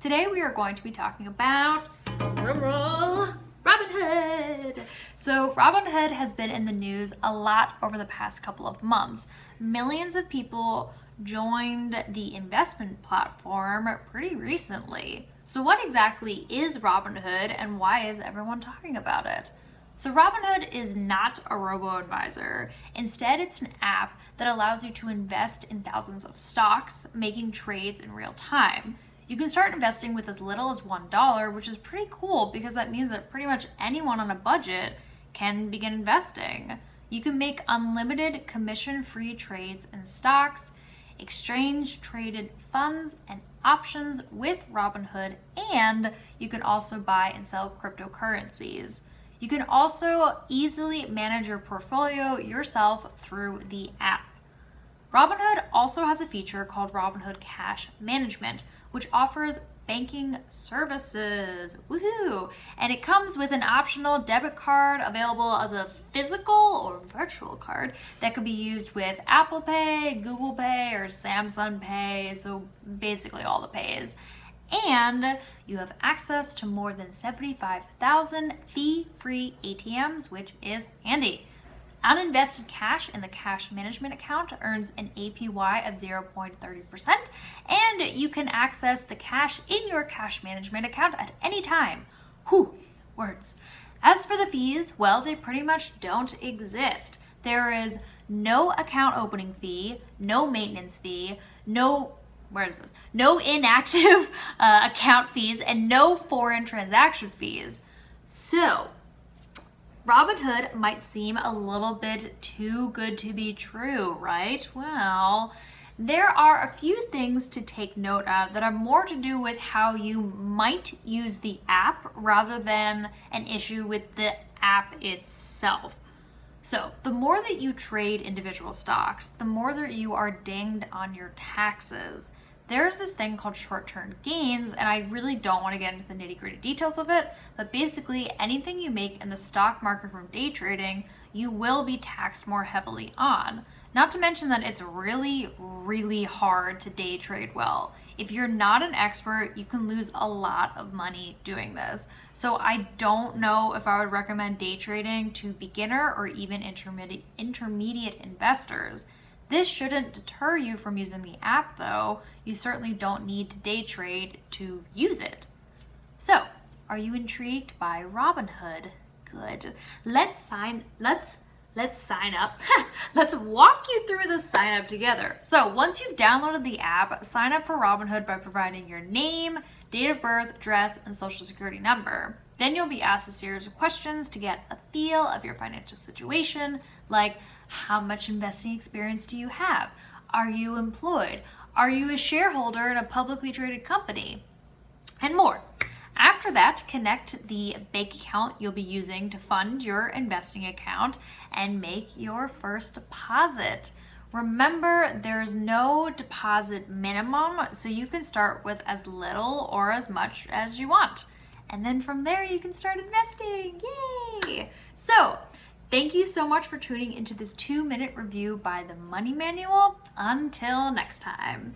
Today we are going to be talking about Robinhood. So Robinhood has been in the news a lot over the past couple of months. Millions of people joined the investment platform pretty recently. So what exactly is Robinhood and why is everyone talking about it? So Robinhood is not a robo-advisor. Instead, it's an app that allows you to invest in thousands of stocks, making trades in real time. You can start investing with as little as $1, which is pretty cool because that means that pretty much anyone on a budget can begin investing. You can make unlimited commission-free trades in stocks, exchange-traded funds, and options with Robinhood, and you can also buy and sell cryptocurrencies. You can also easily manage your portfolio yourself through the app. Robinhood also has a feature called Robinhood Cash Management, which offers banking services. Woohoo! And it comes with an optional debit card available as a physical or virtual card that could be used with Apple Pay, Google Pay, or Samsung Pay, so basically all the pays. And you have access to more than 75,000 fee-free ATMs, which is handy. Uninvested cash in the cash management account earns an APY of 0.30%, and you can access the cash in your cash management account at any time. Whew, words. As for the fees, well, they pretty much don't exist. There is no account opening fee, no maintenance fee, no inactive account fees, and no foreign transaction fees. So, Robinhood might seem a little bit too good to be true, right? Well, there are a few things to take note of that are more to do with how you might use the app rather than an issue with the app itself. So, the more that you trade individual stocks, the more that you are dinged on your taxes. There's this thing called short-term gains, and I really don't want to get into the nitty-gritty details of it, but basically anything you make in the stock market from day trading, you will be taxed more heavily on. Not to mention that it's really, really hard to day trade well. If you're not an expert, you can lose a lot of money doing this. So I don't know if I would recommend day trading to beginner or even intermediate investors. This shouldn't deter you from using the app though. You certainly don't need to day trade to use it. So, are you intrigued by Robinhood? Good. Let's sign up. Let's walk you through the sign up together. So once you've downloaded the app, sign up for Robinhood by providing your name, date of birth, address, and social security number. Then you'll be asked a series of questions to get a feel of your financial situation, like how much investing experience do you have? Are you employed? Are you a shareholder in a publicly traded company? And more. After that, connect the bank account you'll be using to fund your investing account and make your first deposit. Remember, there's no deposit minimum, so you can start with as little or as much as you want. And then from there, you can start investing. Yay! So, thank you so much for tuning into this 2-minute review by the Money Manual. Until next time.